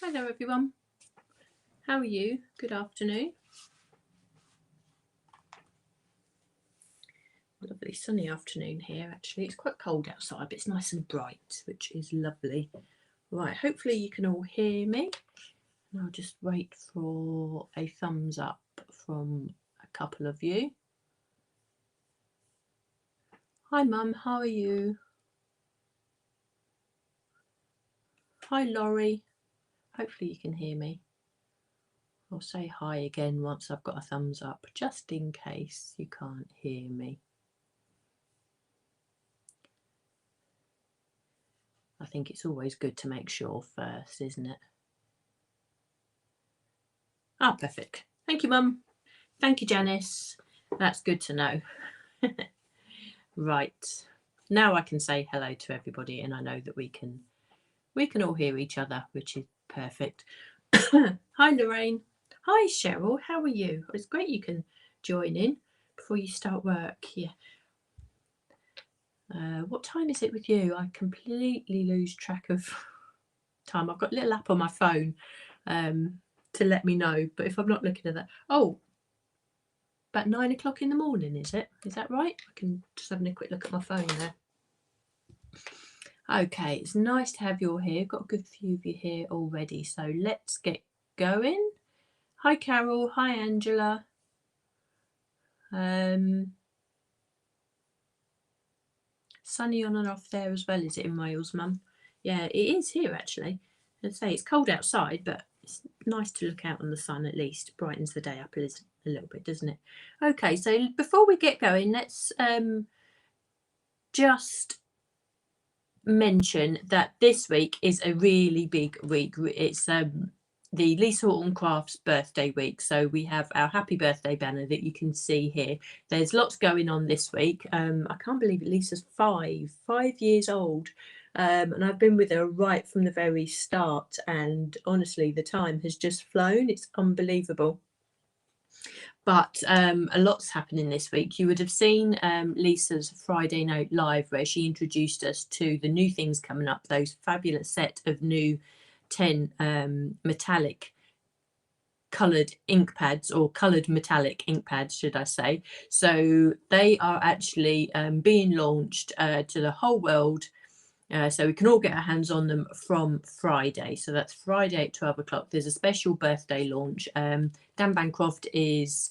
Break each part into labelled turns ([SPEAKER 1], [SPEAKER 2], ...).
[SPEAKER 1] Hello everyone, how are you? Good afternoon. Lovely sunny afternoon here actually. It's quite cold outside but it's nice and bright, which is lovely. Right, hopefully you can all hear me. And I'll just wait for a thumbs up from a couple of you. Hi Mum, how are you? Hi Laurie, hopefully you can hear me. I'll say hi again once I've got a thumbs up, just in case you can't hear me. I think it's always good to make sure first, isn't it? Ah, perfect. Thank you, Mum. Thank you, Janice. That's good to know. Right. Now I can say hello to everybody and I know that we can all hear each other, which is perfect. Hi, Lorraine. Hi, Cheryl. How are you? It's great you can join in before you start work. Yeah. What time is it with you? I completely lose track of time. I've got a little app on my phone to let me know, but if I'm not looking at that, oh, about 9 o'clock in the morning, is it? Is that right? I can just having a quick look at my phone there. Okay, it's nice to have you all here. Got a good few of you here already, so let's get going. Hi Carol, hi Angela. Sunny on and off there as well, is it in Wales, Mum? Yeah, it is here actually. I'd say it's cold outside, but it's nice to look out on the sun at least. Brightens the day up a little bit, doesn't it? Okay, so before we get going, let's just mention that this week is a really big week. It's the Lisa Horton Crafts birthday week, so we have our happy birthday banner that you can see here. There's lots going on this week. I can't believe it, Lisa's 5 years old, and I've been with her right from the very start, and honestly the time has just flown. It's unbelievable. But a lot's happening this week. You would have seen Lisa's Friday Night Live where she introduced us to the new things coming up, those fabulous set of new 10 metallic coloured ink pads, or coloured metallic ink pads, should I say. So they are actually being launched to the whole world. So we can all get our hands on them from Friday. So that's Friday at 12 o'clock. There's a special birthday launch. Dan Bancroft is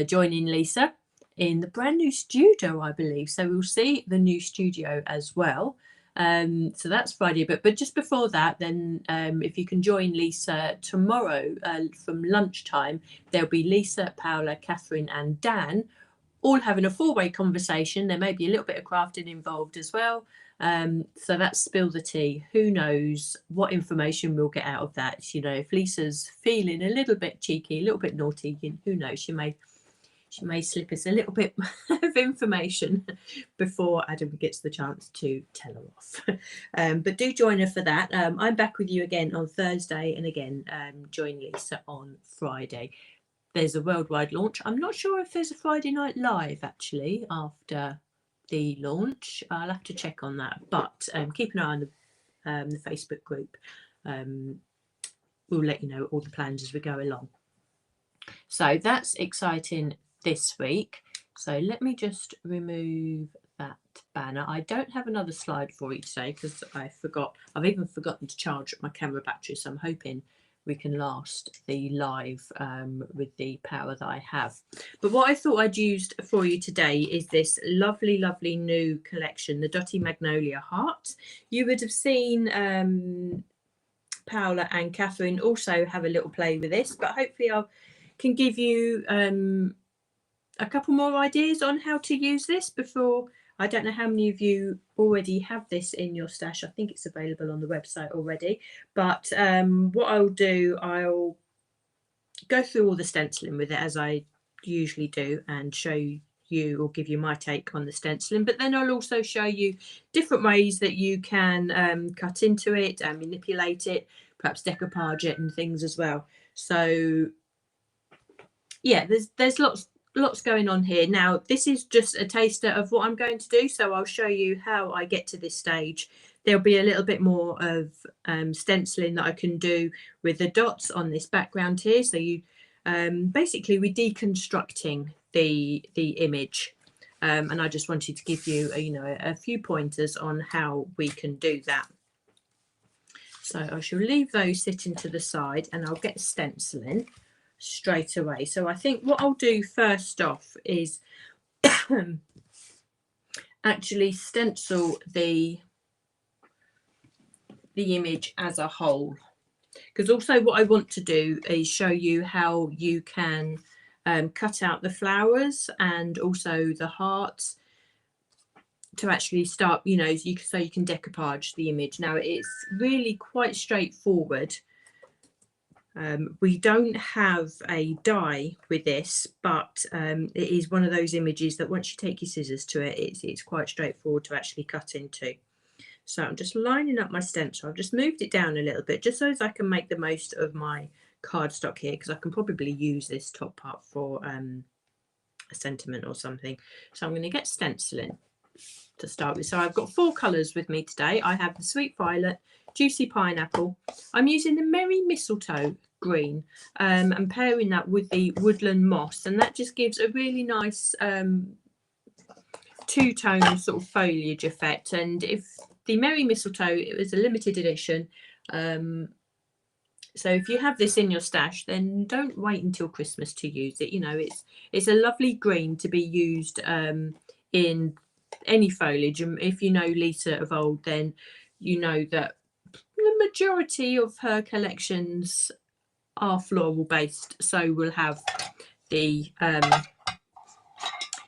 [SPEAKER 1] joining Lisa in the brand new studio, I believe. So we'll see the new studio as well. So that's Friday, but just before that, then if you can join Lisa tomorrow from lunchtime, there'll be Lisa, Paola, Catherine and Dan all having a four-way conversation. There may be a little bit of crafting involved as well. So that's spill the tea. Who knows what information we'll get out of that? You know, if Lisa's feeling a little bit cheeky, a little bit naughty, who knows? She may slip us a little bit of information before Adam gets the chance to tell her off. But do join her for that. I'm back with you again on Thursday, and again join Lisa on Friday. There's a worldwide launch. I'm not sure if there's a Friday night live actually after the launch. I'll have to check on that, but keep an eye on the Facebook group. We'll let you know all the plans as we go along. So that's exciting this week. So let me just remove that banner. I don't have another slide for you today because I've even forgotten to charge my camera battery, so I'm hoping we can last the live with the power that I have. But what I thought I'd used for you today is this lovely new collection, the Dotty Magnolia Heart. You would have seen Paola and Catherine also have a little play with this, but hopefully I can give you a couple more ideas on how to use this before. I don't know how many of you already have this in your stash. I think it's available on the website already. But what I'll do, I'll go through all the stenciling with it as I usually do and show you or give you my take on the stenciling. But then I'll also show you different ways that you can cut into it and manipulate it, perhaps decoupage it and things as well. So yeah, there's lots going on here. Now, this is just a taster of what I'm going to do, so I'll show you how I get to this stage. There'll be a little bit more of stenciling that I can do with the dots on this background here. So you basically we're deconstructing the image, and I just wanted to give you a few pointers on how we can do that. So I shall leave those sitting to the side, and I'll get stenciling straight away. So I think what I'll do first off is actually stencil the image as a whole, because also what I want to do is show you how you can cut out the flowers and also the hearts to actually start, so you can decoupage the image. Now it's really quite straightforward. We don't have a die with this, but it is one of those images that once you take your scissors to it, it's quite straightforward to actually cut into. So I'm just lining up my stencil. I've just moved it down a little bit just so as I can make the most of my cardstock here, because I can probably use this top part for a sentiment or something. So I'm going to get stenciling to start with. So I've got 4 colours with me today. I have the Sweet Violet, Juicy Pineapple. I'm using the Merry Mistletoe green and pairing that with the Woodland Moss, and that just gives a really nice two-tone sort of foliage effect. And if the Merry Mistletoe, it was a limited edition, so if you have this in your stash, then don't wait until Christmas to use it. It's a lovely green to be used in any foliage, and if you know Lisa of old, then you know that the majority of her collections are floral based, so we'll have the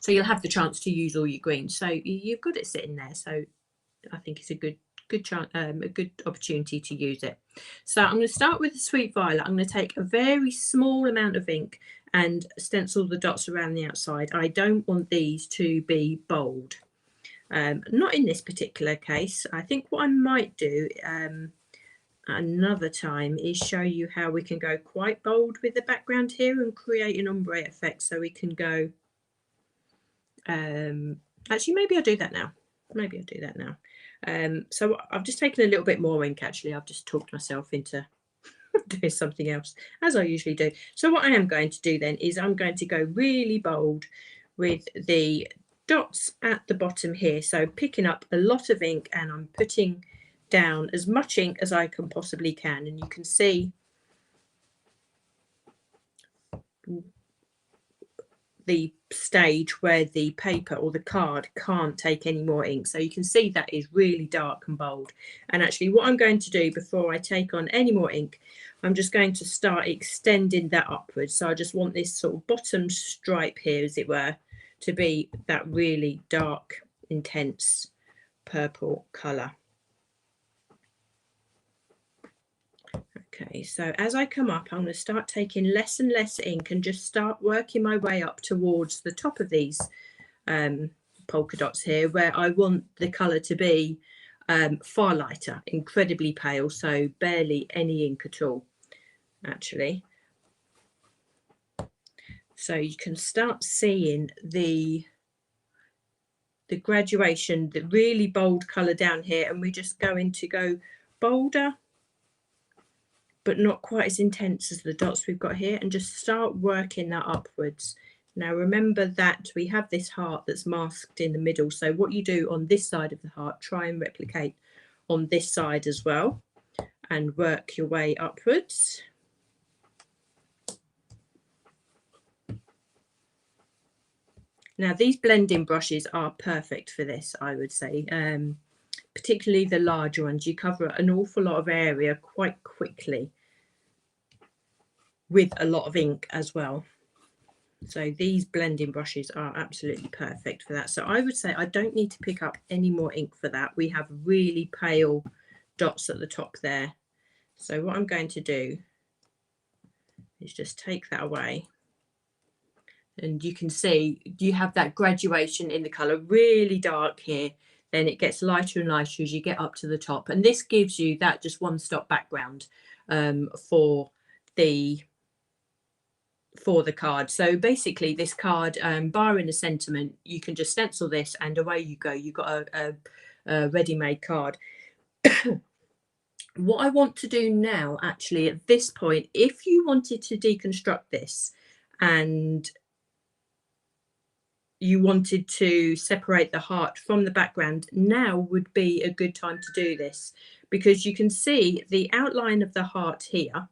[SPEAKER 1] so you'll have the chance to use all your greens. So you've got it sitting there, so I think it's a good chance, a good opportunity to use it. So I'm going to start with the Sweet Violet. I'm going to take a very small amount of ink and stencil the dots around the outside. I don't want these to be bold. Not in this particular case. I think what I might do another time is show you how we can go quite bold with the background here and create an ombre effect. So we can go actually maybe I'll do that now. So I've just taken a little bit more ink. Actually, I've just talked myself into doing something else, as I usually do. So what I am going to do then is I'm going to go really bold with the dots at the bottom here. So picking up a lot of ink, and I'm putting down as much ink as I can possibly can, and you can see the stage where the paper or the card can't take any more ink. So you can see that is really dark and bold. And actually what I'm going to do before I take on any more ink, I'm just going to start extending that upwards. So I just want this sort of bottom stripe here, as it were, to be that really dark, intense purple colour. Okay, so as I come up, I'm going to start taking less and less ink and just start working my way up towards the top of these polka dots here, where I want the colour to be far lighter, incredibly pale, so barely any ink at all, actually. So you can start seeing the graduation, the really bold colour down here, and we're just going to go bolder, but not quite as intense as the dots we've got here, and just start working that upwards. Now remember that we have this heart that's masked in the middle, so what you do on this side of the heart, try and replicate on this side as well, and work your way upwards. Now these blending brushes are perfect for this, I would say, particularly the larger ones. You cover an awful lot of area quite quickly with a lot of ink as well. So these blending brushes are absolutely perfect for that. So I would say I don't need to pick up any more ink for that. We have really pale dots at the top there. So what I'm going to do is just take that away. And you can see you have that graduation in the colour, really dark here. Then it gets lighter and lighter as you get up to the top. And this gives you that just one-stop background for the card. So basically this card, barring the sentiment, you can just stencil this and away you go. You've got a ready-made card. What I want to do now, actually, at this point, if you wanted to deconstruct this and you wanted to separate the heart from the background, now would be a good time to do this, because you can see the outline of the heart here.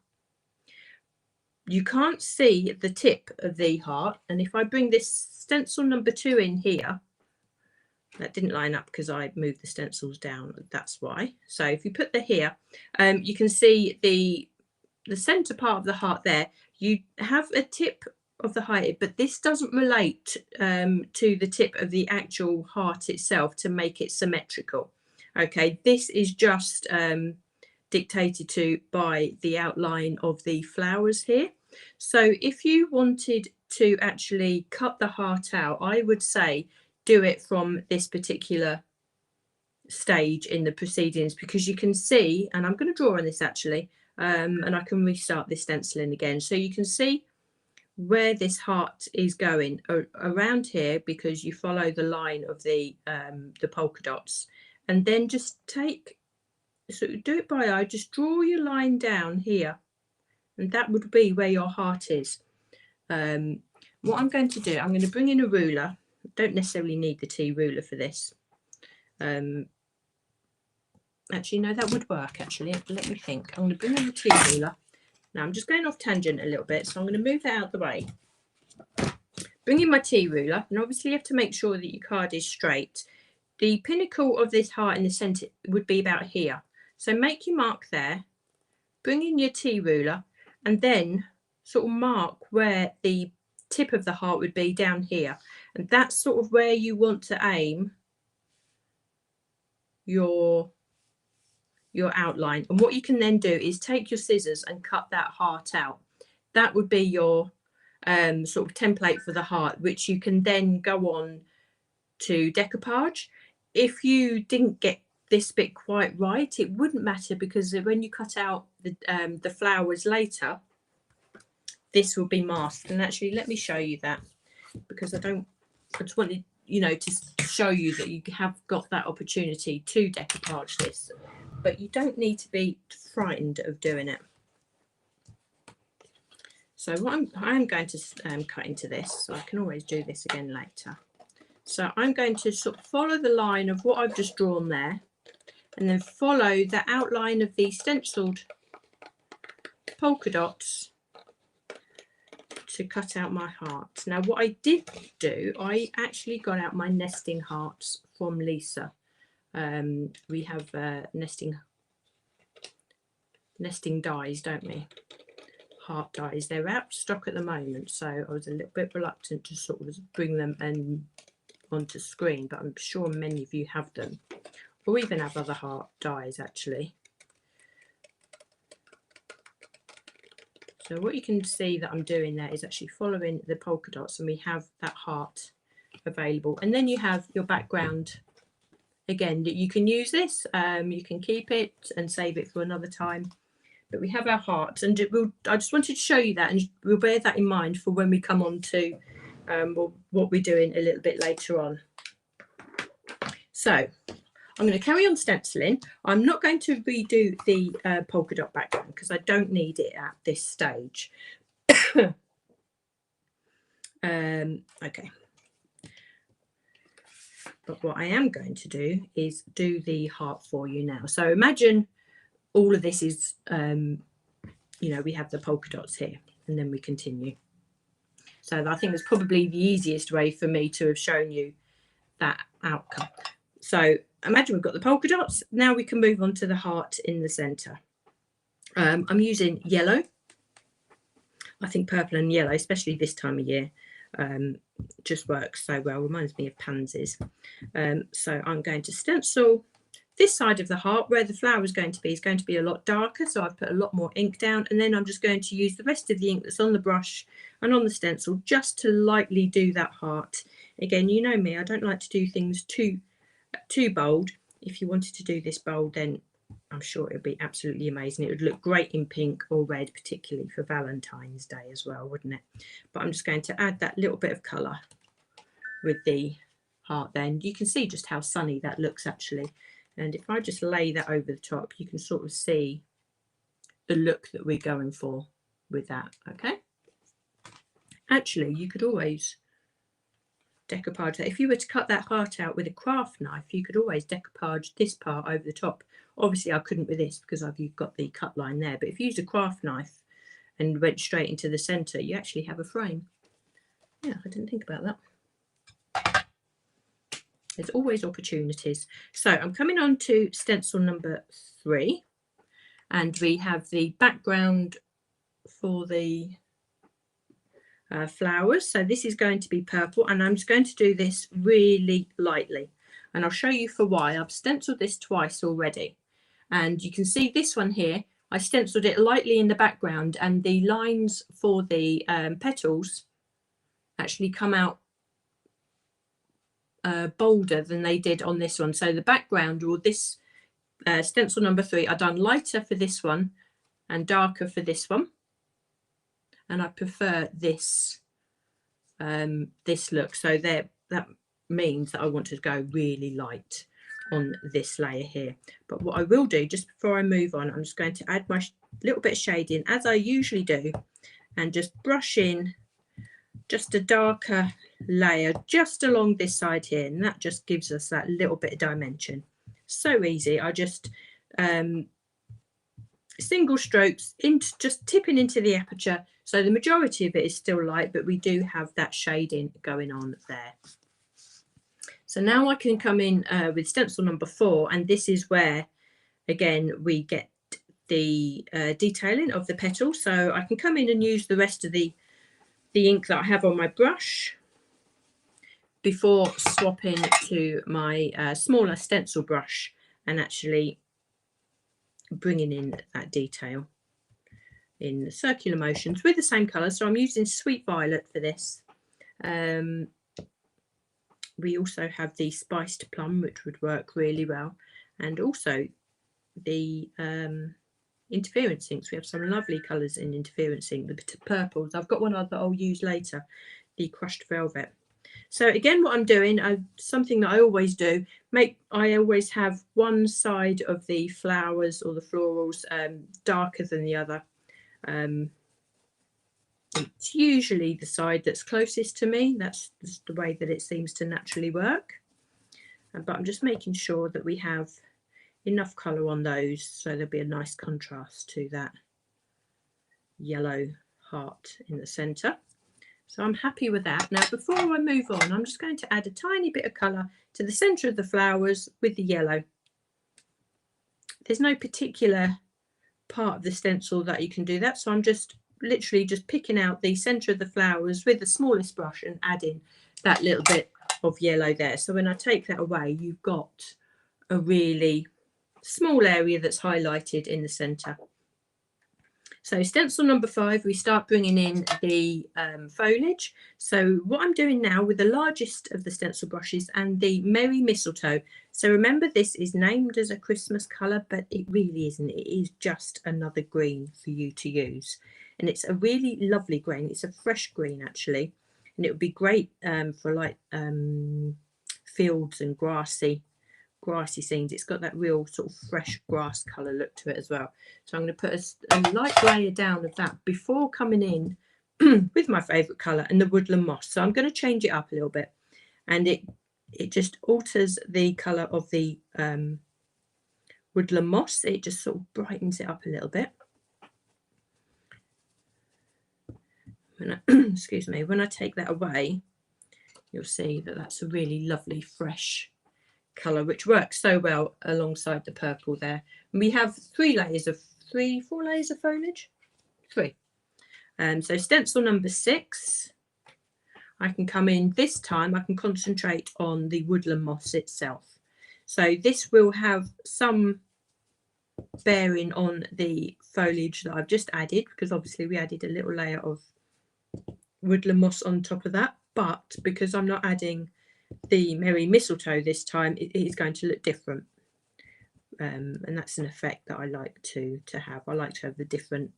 [SPEAKER 1] You can't see the tip of the heart, and if I bring this stencil number 2 in here, that didn't line up because I moved the stencils down, that's why. So if you put the here, you can see the center part of the heart there. You have a tip of the heart, but this doesn't relate to the tip of the actual heart itself to make it symmetrical. Okay, this is just dictated to by the outline of the flowers here. So if you wanted to actually cut the heart out, I would say do it from this particular stage in the proceedings, because you can see, and I'm going to draw on this actually, and I can restart this stenciling again, so you can see where this heart is going around here, because you follow the line of the polka dots, and then just take, so do it by eye, just draw your line down here, and that would be where your heart is. What I'm going to do, I'm going to bring in a ruler. Don't necessarily need the T ruler for this. Actually, no, that would work. Actually, let me think. I'm going to bring in the T ruler. Now I'm just going off tangent a little bit, so I'm going to move that out of the way. Bring in my T ruler, and obviously you have to make sure that your card is straight. The pinnacle of this heart in the centre would be about here. So make your mark there. Bring in your T ruler, and then sort of mark where the tip of the heart would be down here, and that's sort of where you want to aim your outline. And what you can then do is take your scissors and cut that heart out. That would be your sort of template for the heart, which you can then go on to decoupage. If you didn't get this bit quite right, it wouldn't matter, because when you cut out the flowers later, this will be masked. And actually, let me show you that, because I just wanted, you know, to show you that you have got that opportunity to decoupage this, but you don't need to be frightened of doing it. So what I'm going to cut into this, so I can always do this again later. So I'm going to sort of follow the line of what I've just drawn there, and then follow the outline of the stenciled polka dots to cut out my heart. Now what I did do, I actually got out my nesting hearts from Lisa. We have nesting dies, don't we? Heart dies. They're out of stock at the moment, so I was a little bit reluctant to sort of bring them onto screen, but I'm sure many of you have them, or even have other heart dies actually. So what you can see that I'm doing there is actually following the polka dots, and we have that heart available. And then you have your background. Again, you can use this, you can keep it and save it for another time. But we have our heart, and I just wanted to show you that, and we'll bear that in mind for when we come on to what we're doing a little bit later on. So I'm going to carry on stenciling. I'm not going to redo the polka dot background because I don't need it at this stage. Okay. But what I am going to do is do the heart for you now. So imagine all of this is, you know, we have the polka dots here, and then we continue. So I think it's probably the easiest way for me to have shown you that outcome. So imagine we've got the polka dots. Now we can move on to the heart in the centre. I'm using yellow. I think purple and yellow, especially this time of year, just works so well. Reminds me of pansies. So I'm going to stencil this side of the heart where the flower is going to be a lot darker, so I've put a lot more ink down, and then I'm just going to use the rest of the ink that's on the brush and on the stencil just to lightly do that heart. Again, you know me, I don't like to do things too bold. If you wanted to do this bold, then I'm sure it would be absolutely amazing. It would look great in pink or red, particularly for Valentine's Day as well, wouldn't it? But I'm just going to add that little bit of colour with the heart then. You can see just how sunny that looks actually. And if I just lay that over the top, you can sort of see the look that we're going for with that, okay? Actually, you could always decoupage that. If you were to cut that heart out with a craft knife, you could always decoupage this part over the top. Obviously, I couldn't with this because you've got the cut line there. But if you used a craft knife and went straight into the centre, you actually have a frame. Yeah, I didn't think about that. There's always opportunities. So I'm coming on to stencil number 3, and we have the background for the flowers. So this is going to be purple, and I'm just going to do this really lightly, and I'll show you for why. I've stenciled this twice already, and you can see this one here. I stenciled it lightly in the background, and the lines for the petals actually come out bolder than they did on this one. So the background, or this stencil number 3, I've done lighter for this one and darker for this one, and I prefer this this look. So there, that means that I want to go really light on this layer here. But what I will do, just before I move on, I'm just going to add my little bit of shading as I usually do, and just brush in just a darker layer just along this side here, and that just gives us that little bit of dimension. So easy. I just single strokes into, just tipping into the aperture, so the majority of it is still light, but we do have that shading going on there. So now I can come in with stencil number 4, and this is where again we get the detailing of the petal. So I can come in and use the rest of the ink that I have on my brush before swapping to my smaller stencil brush and actually bringing in that detail in circular motions with the same colour. So I'm using Sweet Violet for this. We also have the Spiced Plum, which would work really well, and also the interference inks. We have some lovely colours in interference ink, the purples. I've got one that I'll use later, the Crushed Velvet. So again, what I'm doing, something that I always do, I always have one side of the flowers or the florals darker than the other. It's usually the side that's closest to me. That's just the way that it seems to naturally work. But I'm just making sure that we have enough colour on those, so there'll be a nice contrast to that yellow heart in the centre. So I'm happy with that. Now, before I move on, I'm just going to add a tiny bit of colour to the centre of the flowers with the yellow. There's no particular part of the stencil that you can do that, so I'm just literally just picking out the centre of the flowers with the smallest brush and adding that little bit of yellow there. So when I take that away, you've got a really small area that's highlighted in the centre. So stencil number 5, we start bringing in the foliage. So what I'm doing now with the largest of the stencil brushes and the Merry Mistletoe. So remember, this is named as a Christmas colour, but it really isn't. It is just another green for you to use. And it's a really lovely green. It's a fresh green actually. And it would be great for like fields and grassy scenes. It's got that real sort of fresh grass colour look to it as well. So I'm going to put a light layer down of that before coming in with my favourite colour and the Woodland Moss. So I'm going to change it up a little bit, and it just alters the colour of the Woodland Moss. It just sort of brightens it up a little bit. Excuse me, when I take that away, you'll see that that's a really lovely fresh colour, which works so well alongside the purple there. And we have 4 layers of foliage. 3. So stencil number 6, I can come in this time, I can concentrate on the Woodland Moss itself. So this will have some bearing on the foliage that I've just added, because obviously we added a little layer of Woodland Moss on top of that, but because I'm not adding the Merry Mistletoe this time, it is going to look different, and that's an effect that I like to have. I like to have the different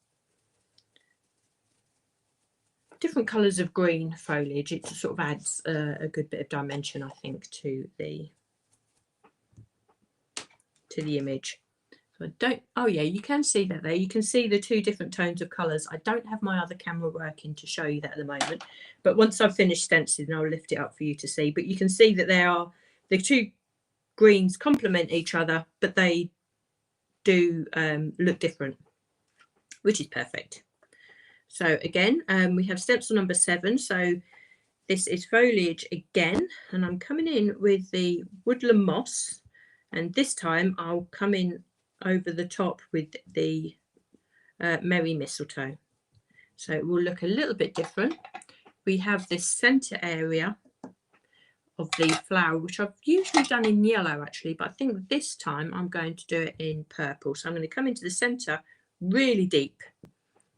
[SPEAKER 1] colours of green foliage. It sort of adds a good bit of dimension, I think, to the image. So I don't, oh yeah, you can see that there. You can see the 2 different tones of colours. I don't have my other camera working to show you that at the moment, but once I've finished stenciling, I'll lift it up for you to see. But you can see that the 2 greens complement each other, but they do look different, which is perfect. So again, we have stencil number 7. So this is foliage again, and I'm coming in with the Woodland Moss, and this time I'll come in over the top with the Merry Mistletoe. So it will look a little bit different. We have this centre area of the flower, which I've usually done in yellow actually, but I think this time I'm going to do it in purple. So I'm going to come into the centre really deep,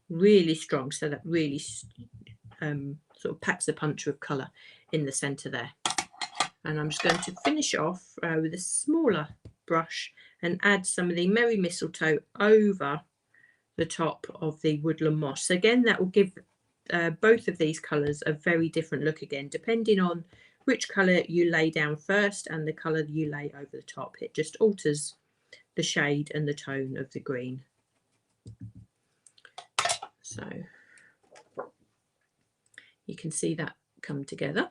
[SPEAKER 1] really strong, so that really sort of packs a punch of colour in the centre there. And I'm just going to finish off with a smaller brush and add some of the Merry Mistletoe over the top of the Woodland Moss. Again, that will give both of these colours a very different look again, depending on which colour you lay down first and the colour you lay over the top. It just alters the shade and the tone of the green. So you can see that come together.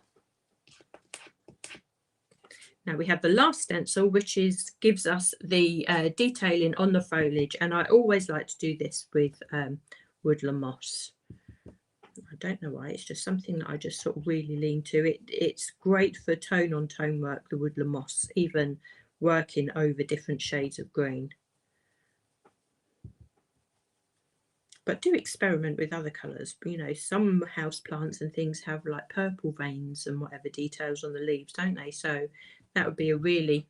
[SPEAKER 1] Now we have the last stencil, which gives us the detailing on the foliage, and I always like to do this with Woodland Moss. I don't know why, it's just something that I just sort of really lean to. It's great for tone on tone work, the Woodland Moss, even working over different shades of green. But do experiment with other colours. You know, some house plants and things have like purple veins and whatever details on the leaves, don't they? So that would be a really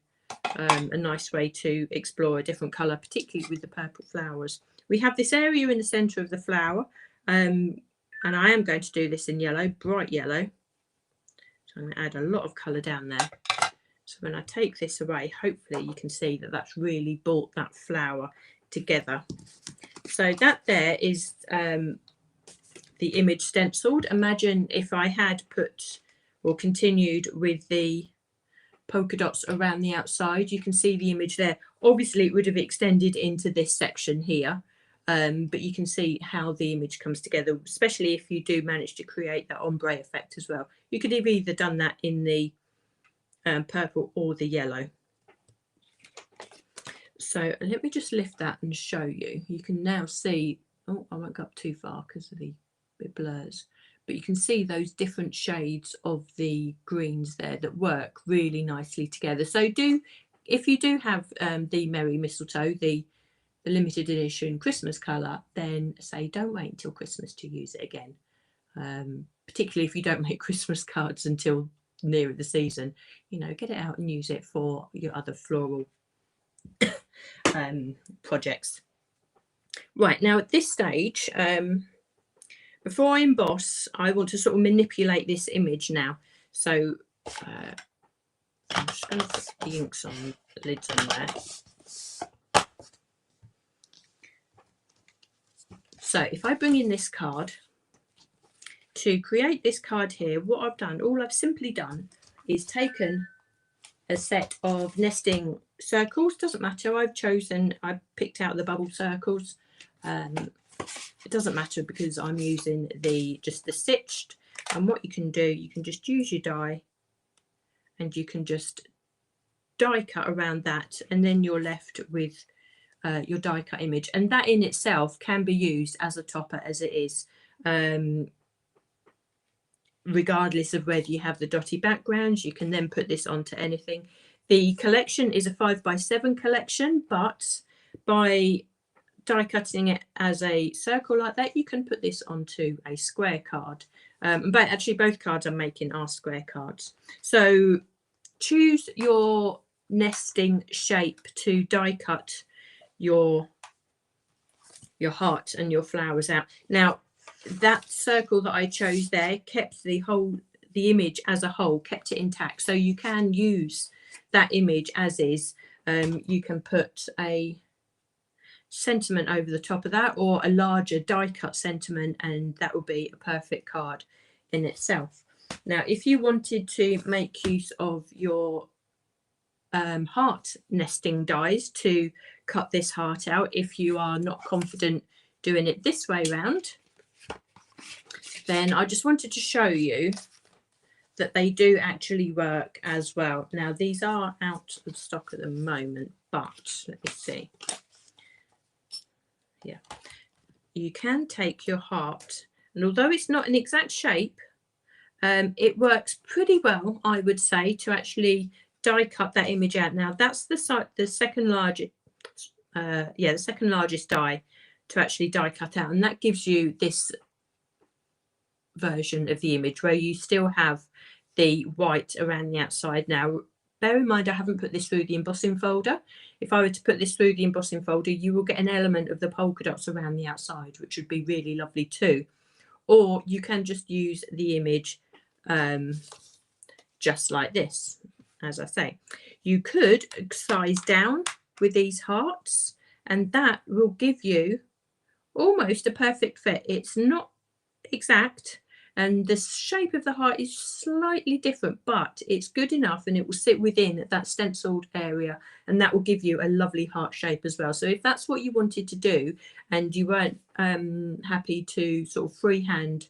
[SPEAKER 1] a nice way to explore a different colour, particularly with the purple flowers. We have this area in the centre of the flower, and I am going to do this in yellow, bright yellow. So I'm going to add a lot of colour down there. So when I take this away, hopefully you can see that that's really brought that flower together. So that there is the image stenciled. Imagine if I had put or continued with the polka dots around the outside. You can see the image there. Obviously it would have extended into this section here, but you can see how the image comes together, especially if you do manage to create that ombre effect as well. You could have either done that in the purple or the yellow. So let me just lift that and show you. You can now see, oh, I won't go up too far because it blurs, but you can see those different shades of the greens there that work really nicely together. So if you do have the Merry Mistletoe, the limited edition Christmas colour, then say don't wait until Christmas to use it again. Particularly if you don't make Christmas cards until nearer the season, you know, get it out and use it for your other floral projects. Right, now at this stage, before I emboss, I want to sort of manipulate this image now. So I'm just going to put the inks on the lids on there. So if I bring in this card, to create this card here, what I've done, all I've simply done is taken a set of nesting circles. Doesn't matter, I picked out the bubble circles. It doesn't matter because I'm using just the stitched. And what you can do, you can just use your die and you can just die cut around that, and then you're left with your die cut image, and that in itself can be used as a topper as it is, regardless of whether you have the dotty backgrounds. You can then put this onto anything. The collection is a 5x7 collection, but by die cutting it as a circle like that, you can put this onto a square card. But actually both cards I'm making are square cards. So choose your nesting shape to die cut your heart and your flowers out. Now that circle that I chose there kept the image as a whole, kept it intact, so you can use that image as is. You can put a sentiment over the top of that, or a larger die cut sentiment, and that will be a perfect card in itself. Now if you wanted to make use of your heart nesting dies to cut this heart out, if you are not confident doing it this way round, then I just wanted to show you that they do actually work as well. Now these are out of stock at the moment, but let me see. Yeah, you can take your heart, and although it's not an exact shape, it works pretty well, I would say, to actually die cut that image out. Now that's the second largest, the second largest die to actually die cut out, and that gives you this version of the image where you still have the white around the outside. Now bear in mind I haven't put this through the embossing folder. If I were to put this through the embossing folder, you will get an element of the polka dots around the outside, which would be really lovely too. Or you can just use the image just like this. As I say, you could size down with these hearts, and that will give you almost a perfect fit. It's not exact, and the shape of the heart is slightly different, but it's good enough, and it will sit within that stenciled area, and that will give you a lovely heart shape as well. So if that's what you wanted to do and you weren't happy to sort of freehand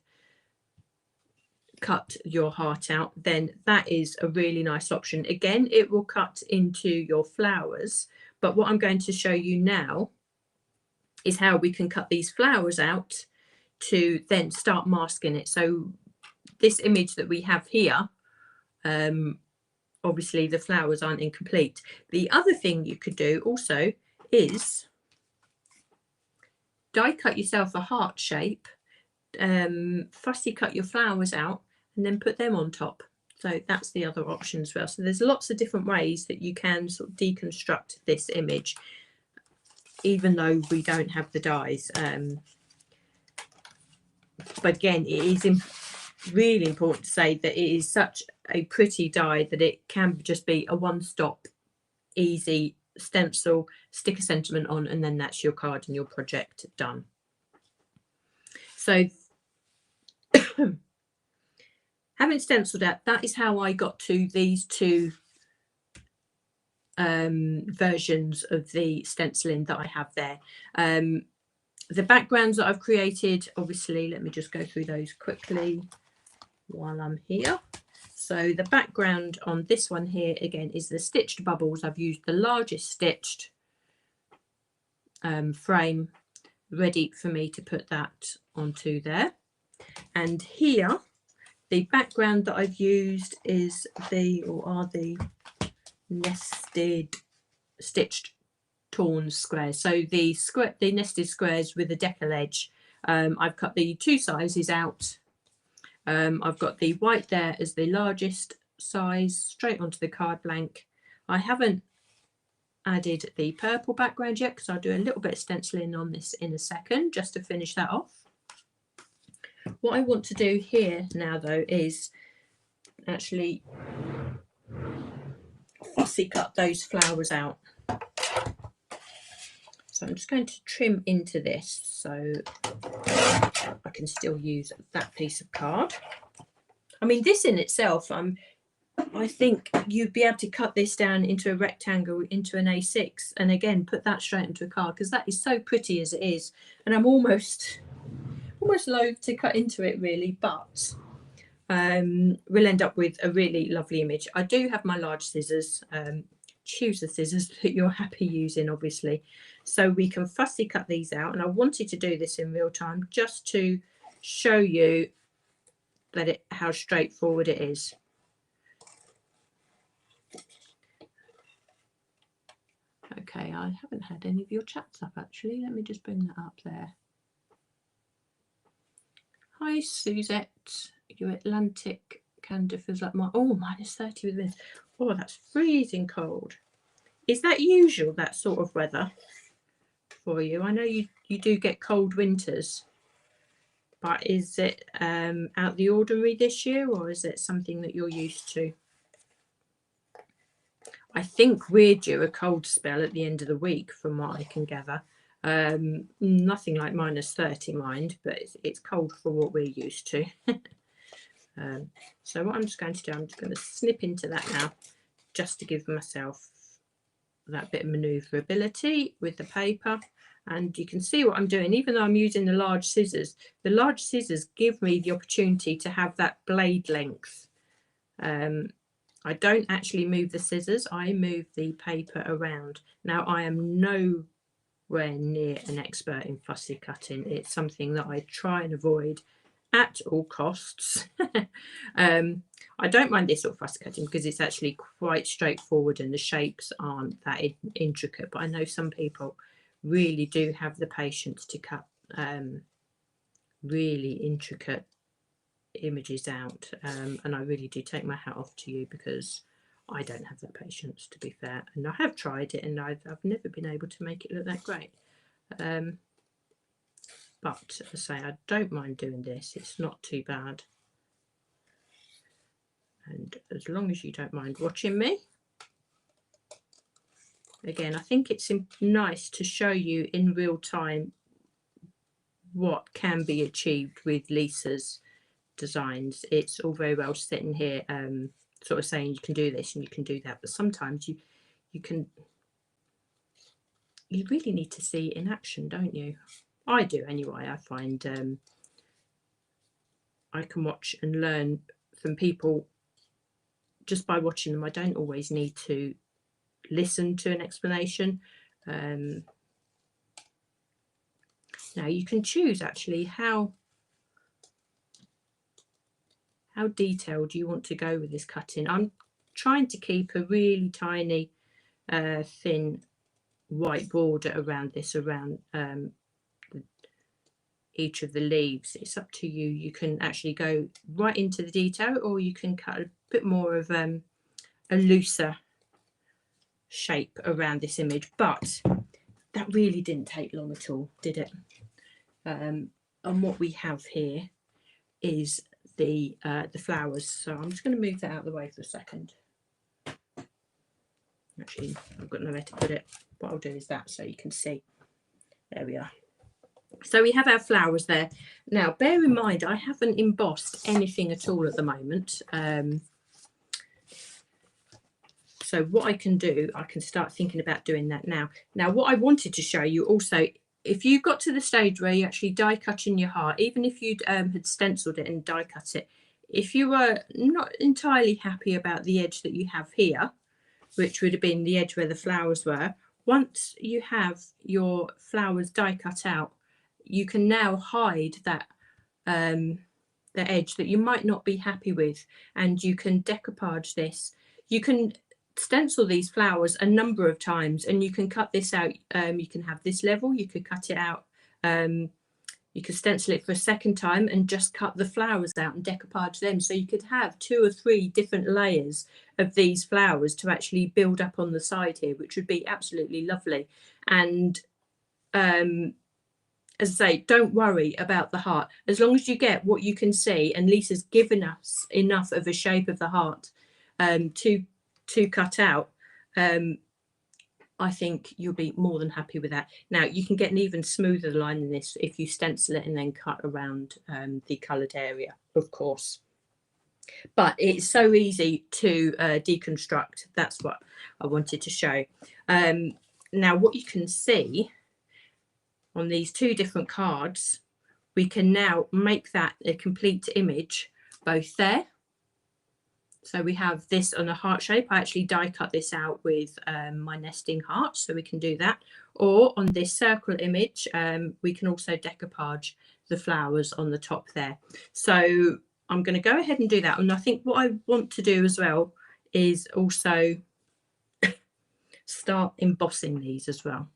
[SPEAKER 1] cut your heart out, then that is a really nice option. Again, it will cut into your flowers, but what I'm going to show you now is how we can cut these flowers out to then start masking it. So this image that we have here, obviously the flowers aren't incomplete. The other thing you could do also is die cut yourself a heart shape, fussy cut your flowers out, and then put them on top. So that's the other option as well. So there's lots of different ways that you can sort of deconstruct this image, even though we don't have the dies. But again, it is really important to say that it is such a pretty die that it can just be a one-stop, easy stencil, stick a sentiment on, and then that's your card and your project done. So having stenciled out, that is how I got to these two versions of the stenciling that I have there. The backgrounds that I've created, obviously, let me just go through those quickly while I'm here. So the background on this one here, again, is the stitched bubbles. I've used the largest stitched frame ready for me to put that onto there. And here, the background that I've used is the nested stitched torn squares. So the nested squares with a decal edge. I've cut the 2 sizes out. I've got the white there as the largest size straight onto the card blank. I haven't added the purple background yet because I'll do a little bit of stenciling on this in a second just to finish that off. What I want to do here now though is actually fussy cut those flowers out. So I'm just going to trim into this so I can still use that piece of card. I mean, this in itself, I think you'd be able to cut this down into a rectangle, into an A6, and again put that straight into a card because that is so pretty as it is. And I'm almost loath to cut into it really, but we'll end up with a really lovely image. I do have my large scissors. Choose the scissors that you're happy using, obviously, so we can fussy cut these out. And I wanted to do this in real time just to show you that how straightforward it is. Okay, I haven't had any of your chats up actually. Let me just bring that up there. Hi Suzette, your Atlantic candor feels like my -30 with wind. Oh, that's freezing cold. Is that usual, that sort of weather for you? I know you do get cold winters, but is it out the ordinary this year, or is it something that you're used to? I think we're due a cold spell at the end of the week from what I can gather. Nothing like -30, mind, but it's cold for what we're used to. So what I'm just going to do, I'm just going to snip into that now just to give myself that bit of manoeuvrability with the paper. And you can see what I'm doing. Even though I'm using the large scissors give me the opportunity to have that blade length. I don't actually move the scissors, I move the paper around. Now, I am nowhere near an expert in fussy cutting. It's something that I try and avoid at all costs. I don't mind this sort of fussy cutting because it's actually quite straightforward and the shapes aren't that intricate, but I know some people really do have the patience to cut really intricate images out, and I really do take my hat off to you because I don't have that patience, to be fair, and I have tried it and I've never been able to make it look that great. But as I say, I don't mind doing this, it's not too bad. And as long as you don't mind watching me. Again, I think it's nice to show you in real time what can be achieved with Lisa's designs. It's all very well sitting here sort of saying you can do this and you can do that, but sometimes you really need to see it in action, don't you? I do anyway. I find I can watch and learn from people just by watching them. I don't always need to listen to an explanation. Now you can choose actually how detailed you want to go with this cutting. I'm trying to keep a really tiny thin white border around this, around each of the leaves. It's up to you. You can actually go right into the detail, or you can cut a bit more of a looser shape around this image. But that really didn't take long at all, did it? And what we have here is the flowers. So I'm just going to move that out of the way for a second. Actually, I've got nowhere to put it. What I'll do is that so you can see. There we are. So we have our flowers there. Now, bear in mind, I haven't embossed anything at all at the moment. So what I can do, I can start thinking about doing that now. Now, what I wanted to show you also, if you got to the stage where you actually die cut in your heart, even if you'd had stenciled it and die cut it, if you were not entirely happy about the edge that you have here, which would have been the edge where the flowers were, once you have your flowers die cut out, you can now hide that the edge that you might not be happy with, and you can decoupage this. You can stencil these flowers a number of times, and you can cut this out. You can have this level, you could cut it out, you could stencil it for a second time and just cut the flowers out and decoupage them. So you could have 2 or 3 different layers of these flowers to actually build up on the side here, which would be absolutely lovely. And as I say, don't worry about the heart. As long as you get what you can see, and Lisa's given us enough of a shape of the heart to cut out, I think you'll be more than happy with that. Now, you can get an even smoother line in this if you stencil it and then cut around the coloured area, of course. But it's so easy to deconstruct. That's what I wanted to show. Now, what you can see on these 2 different cards, we can now make that a complete image, both there. So we have this on a heart shape. I actually die cut this out with my nesting heart, so we can do that. Or on this circle image, we can also decoupage the flowers on the top there. So I'm going to go ahead and do that. And I think what I want to do as well is also start embossing these as well.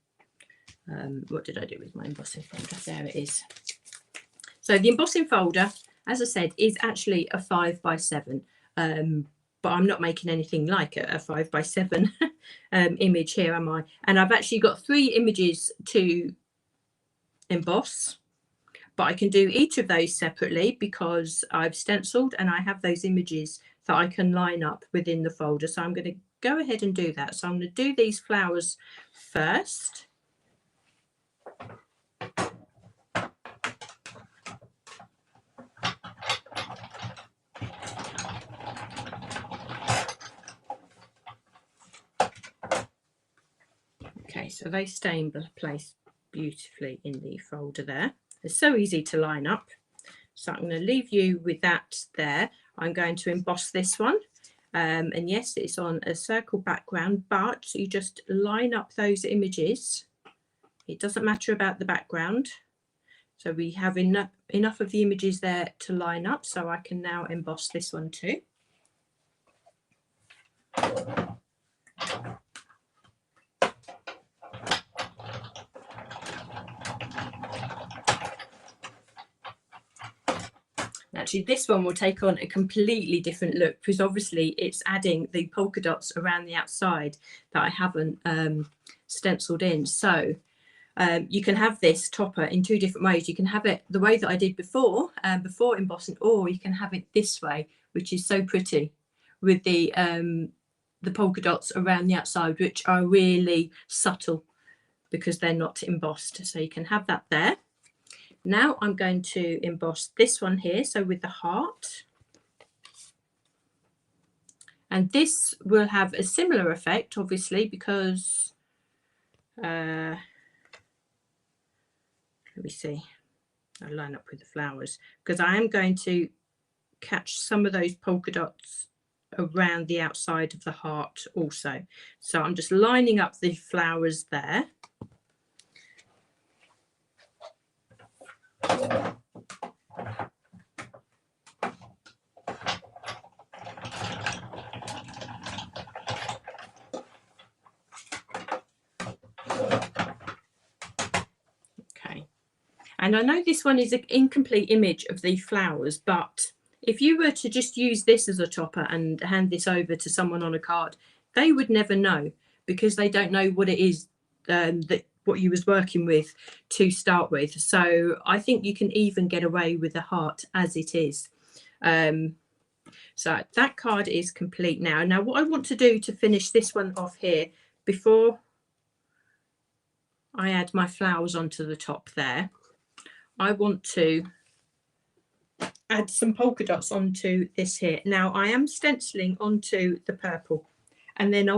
[SPEAKER 1] What did I do with my embossing folder? There it is. So the embossing folder, as I said, is actually a 5x7. But I'm not making anything like a 5x7 image here, am I? And I've actually got 3 images to emboss, but I can do each of those separately because I've stenciled and I have those images that I can line up within the folder. So I'm going to go ahead and do that. So I'm going to do these flowers first. Okay, so they stay in place beautifully in the folder there. It's so easy to line up. So I'm going to leave you with that there. I'm going to emboss this one. And yes, it's on a circle background, but you just line up those images. It doesn't matter about the background. So we have enough of the images there to line up. So I can now emboss this one too. Actually, this one will take on a completely different look because obviously it's adding the polka dots around the outside that I haven't stenciled in. So you can have this topper in 2 different ways. You can have it the way that I did before embossing, or you can have it this way, which is so pretty with the polka dots around the outside, which are really subtle because they're not embossed. So you can have that there. Now I'm going to emboss this one here, so with the heart. And this will have a similar effect, obviously, because, let me see, I'll line up with the flowers, because I am going to catch some of those polka dots around the outside of the heart also. So I'm just lining up the flowers there. Okay, and I know this one is an incomplete image of the flowers, but if you were to just use this as a topper and hand this over to someone on a card, they would never know because they don't know what it is what you was working with to start with. So I think you can even get away with the heart as it is. So that card is complete now. Now what I want to do to finish this one off here, before I add my flowers onto the top there, I want to add some polka dots onto this here. Now I am stenciling onto the purple, and then I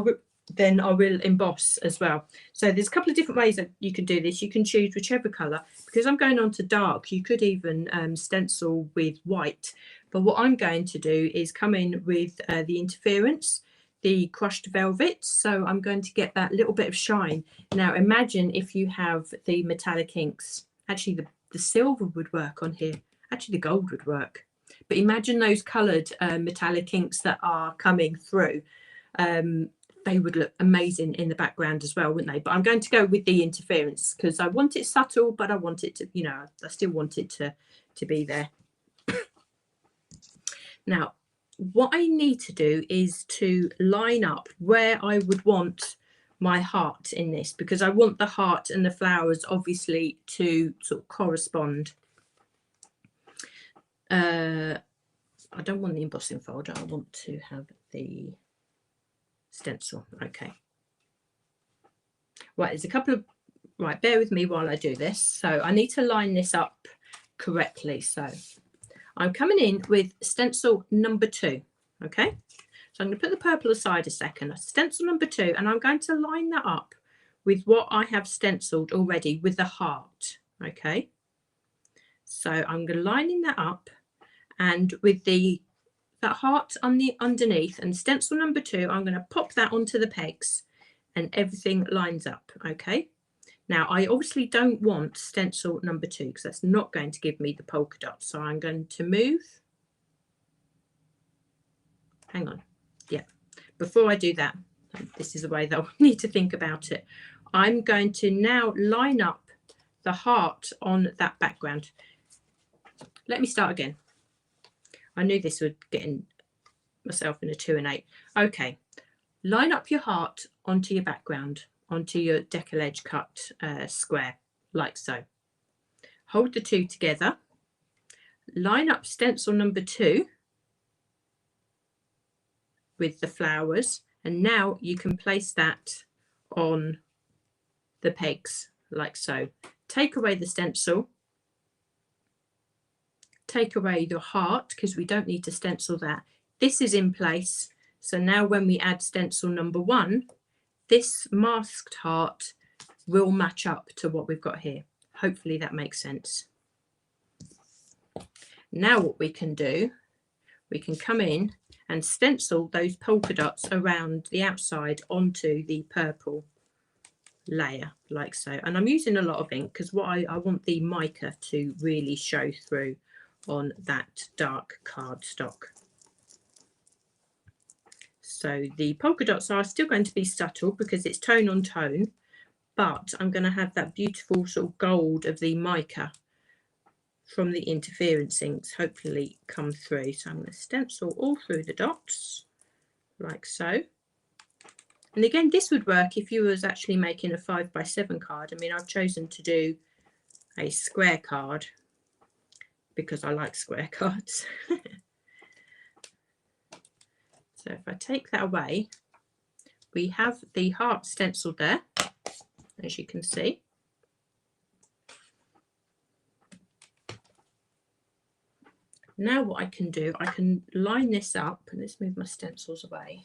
[SPEAKER 1] will emboss as well. So there's a couple of different ways that you can do this. You can choose whichever colour. Because I'm going on to dark, you could even stencil with white. But what I'm going to do is come in with the interference, the crushed velvet. So I'm going to get that little bit of shine. Now imagine if you have the metallic inks. Actually the silver would work on here. Actually the gold would work. but imagine those coloured metallic inks that are coming through. They would look amazing in the background as well, wouldn't they? But I'm going to go with the interference because I want it subtle, but I want it to, you know, I still want it to be there. Now, what I need to do is to line up where I would want my heart in this, because I want the heart and the flowers obviously to sort of correspond. I don't want the embossing folder, I want to have the stencil. Okay, right, there's a couple of, right, bear with me while I do this. So I need to line this up correctly. So I'm coming in with stencil number 2. Okay, so I'm going to put the purple aside a second. Stencil number 2, and I'm going to line that up with what I have stenciled already with the heart. Okay, so I'm going to line that up, and with that heart on the underneath and stencil number 2, I'm going to pop that onto the pegs and everything lines up. Okay, now I obviously don't want stencil number 2 because that's not going to give me the polka dots, so I'm going to move, hang on, yeah, before I do that, this is the way that I need to think about it. I'm going to now line up the heart on that background. Let me start again. I knew this would get in myself in a 2 and 8. Okay, line up your heart onto your background, onto your decoupage cut square, like so. Hold the 2 together, line up stencil number 2 with the flowers, and now you can place that on the pegs, like so. Take away the stencil, take away your heart because we don't need to stencil that. This is in place, so now when we add stencil number 1, this masked heart will match up to what we've got here. Hopefully that makes sense. Now what we can do, we can come in and stencil those polka dots around the outside onto the purple layer, like so. And I'm using a lot of ink because what I want the mica to really show through on that dark cardstock. So the polka dots are still going to be subtle because it's tone on tone, but I'm going to have that beautiful sort of gold of the mica from the interference inks hopefully come through. So I'm going to stencil all through the dots, like so. And again, this would work if you was actually making a 5x7 card. I mean, I've chosen to do a square card because I like square cards. So if I take that away, we have the heart stenciled there, as you can see. Now what I can do, I can line this up, and let's move my stencils away.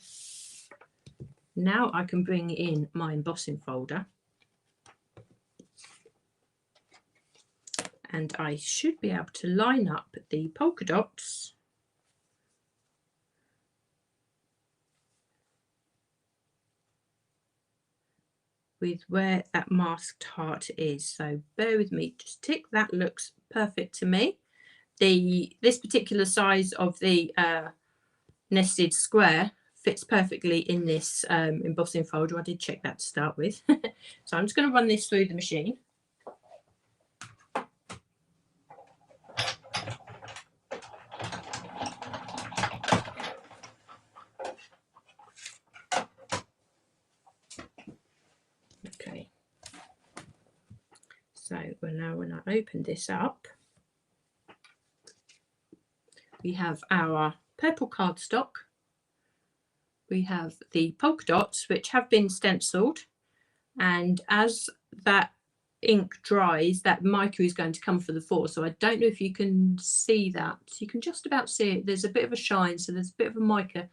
[SPEAKER 1] Now I can bring in my embossing folder, and I should be able to line up the polka dots with where that masked heart is. So bear with me, just tick, that looks perfect to me. This particular size of the nested square fits perfectly in this embossing folder. I did check that to start with. So I'm just going to run this through the machine. Okay. So now when I open this up, we have our purple cardstock. We have the polka dots, which have been stenciled, and as that ink dries, that mica is going to come for the fore. So I don't know if you can see that. You can just about see it. There's a bit of a shine, so there's a bit of a mica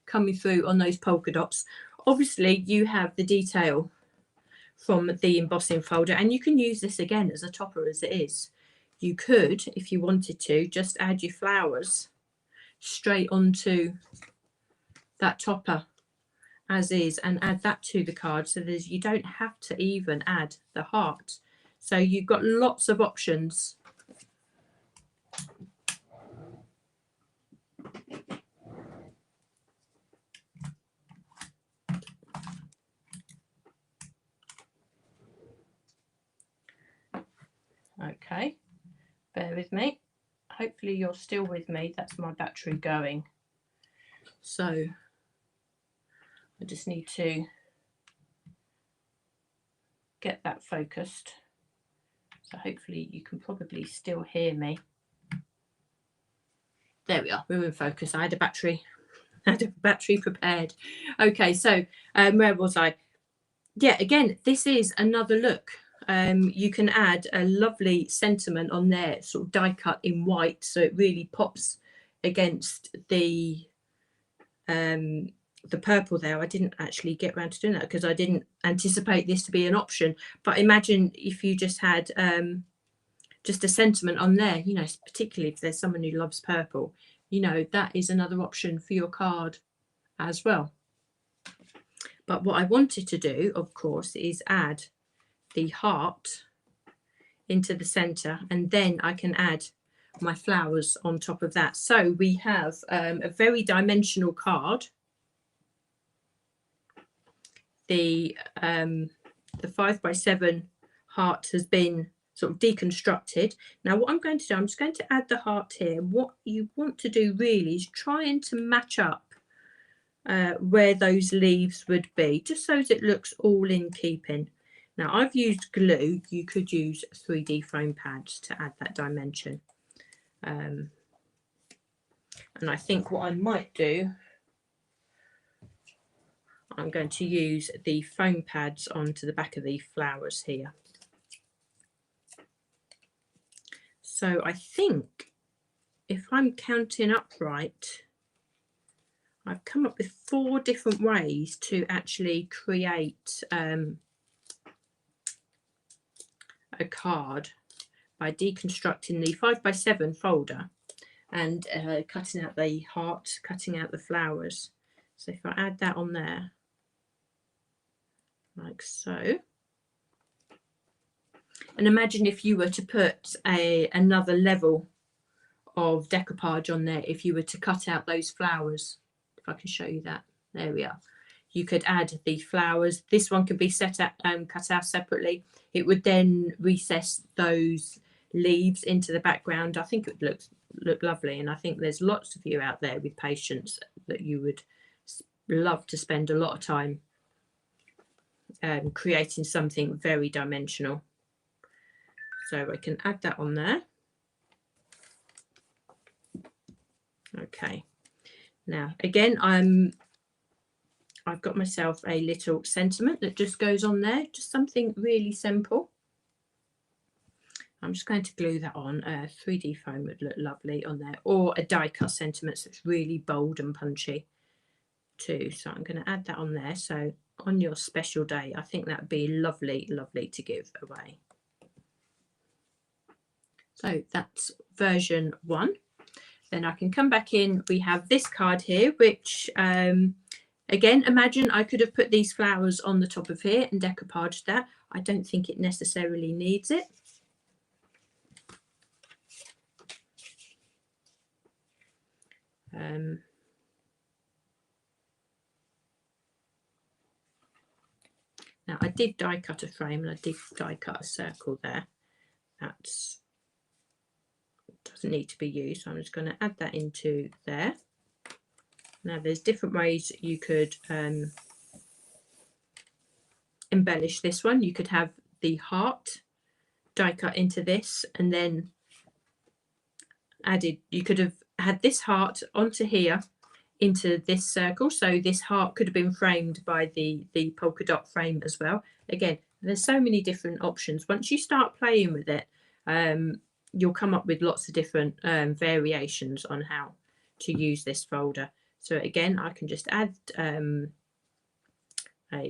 [SPEAKER 1] coming through on those polka dots. Obviously, you have the detail from the embossing folder, and you can use this again as a topper as it is. You could, if you wanted to, just add your flowers straight onto that topper as is and add that to the card, so there's, you don't have to even add the heart. So you've got lots of options. Okay, bear with me. Hopefully you're still with me. That's my battery going. So I just need to get that focused. So hopefully you can probably still hear me. There we are, we're in focus. I had a battery prepared. Okay, so where was I? Yeah, again, this is another look. You can add a lovely sentiment on there, sort of die cut in white, so it really pops against the purple there. I didn't actually get around to doing that because I didn't anticipate this to be an option. But imagine if you just had just a sentiment on there, you know, particularly if there's someone who loves purple, you know, that is another option for your card as well. But what I wanted to do, of course, is add the heart into the center, and then I can add my flowers on top of that. So we have a very dimensional card. The 5x7 heart has been sort of deconstructed. Now what I'm going to do, I'm just going to add the heart here. What you want to do really is trying to match up where those leaves would be, just so that it looks all in keeping. Now I've used glue. You could use 3D foam pads to add that dimension. And I think what I might do, I'm going to use the foam pads onto the back of the flowers here. So I think if I'm counting upright, I've come up with 4 different ways to actually create a card by deconstructing the 5x7 folder and cutting out the heart, cutting out the flowers. So if I add that on there, like so. And imagine if you were to put another level of decoupage on there, if you were to cut out those flowers. If I can show you that, there we are. You could add the flowers. This one could be cut out separately. It would then recess those leaves into the background. I think it would look lovely, and I think there's lots of you out there with patience that you would love to spend a lot of time creating something very dimensional. So I can add that on there. Okay. Now again, I've got myself a little sentiment that just goes on there, just something really simple. I'm just going to glue that on. 3D foam would look lovely on there, or a die cut sentiment that's really bold and punchy too. So I'm going to add that on there. So on your special day, I think that would be lovely, lovely to give away. So that's version 1. Then I can come back in. We have this card here, which again, imagine I could have put these flowers on the top of here and decoupaged that. I don't think it necessarily needs it. Now I did die cut a frame, and I did die cut a circle there. That doesn't need to be used, so I'm just going to add that into there. Now there's different ways you could embellish this one. You could have the heart die cut into this, and then added, you could have had this heart onto here into this circle, so this heart could have been framed by the polka dot frame as well. Again, there's so many different options. Once you start playing with it, you'll come up with lots of different variations on how to use this folder. So again, I can just add a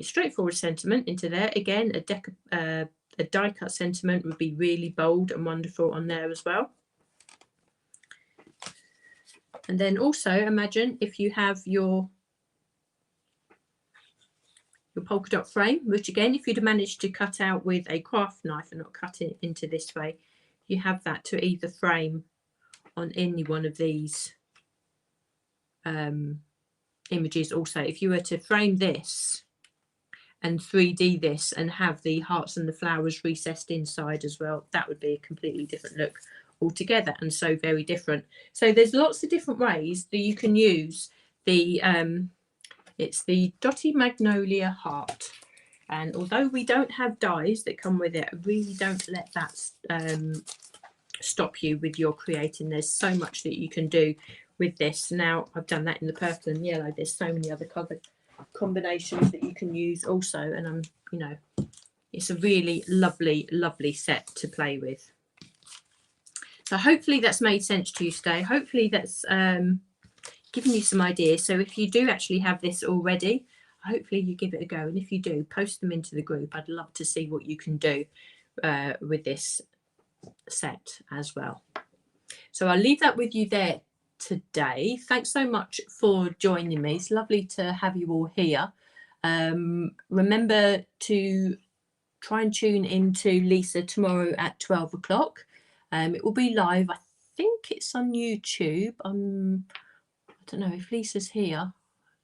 [SPEAKER 1] straightforward sentiment into there. Again, a die cut sentiment would be really bold and wonderful on there as well. And then also imagine if you have your polka dot frame, which again, if you'd managed to cut out with a craft knife and not cut it into this way, you have that to either frame on any one of these images. Also, if you were to frame this and 3D this and have the hearts and the flowers recessed inside as well. That would be a completely different look altogether, and so very different. So there's lots of different ways that you can use the it's the Dotty Magnolia heart. And although we don't have dies that come with it, I really don't let that stop you with your creating. There's so much that you can do with this. Now I've done that in the purple and yellow. There's so many other combinations that you can use also, and I'm, you know, it's a really lovely set to play with. So hopefully that's made sense to you today. Hopefully that's given you some ideas. So if you do actually have this already, hopefully you give it a go, and if you do, post them into the group. I'd love to see what you can do with this set as well. So I'll leave that with you there today. Thanks so much for joining me. It's lovely to have you all here. Remember to try and tune into Lisa tomorrow at 12 o'clock. It will be live. I think it's on YouTube. I don't know if Lisa's here.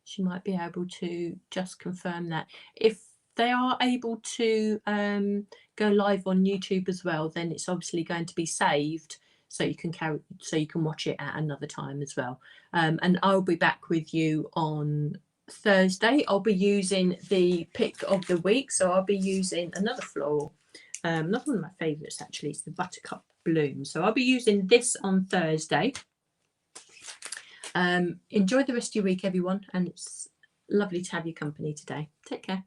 [SPEAKER 1] She might be able to just confirm that. If they are able to go live on YouTube as well, then it's obviously going to be saved, so you can watch it at another time as well. And I'll be back with you on Thursday. I'll be using the pick of the week, so I'll be using another floral, not one of my favorites actually. It's the Buttercup Bloom. So I'll be using this on Thursday. Enjoy the rest of your week, everyone, and it's lovely to have your company today. Take care.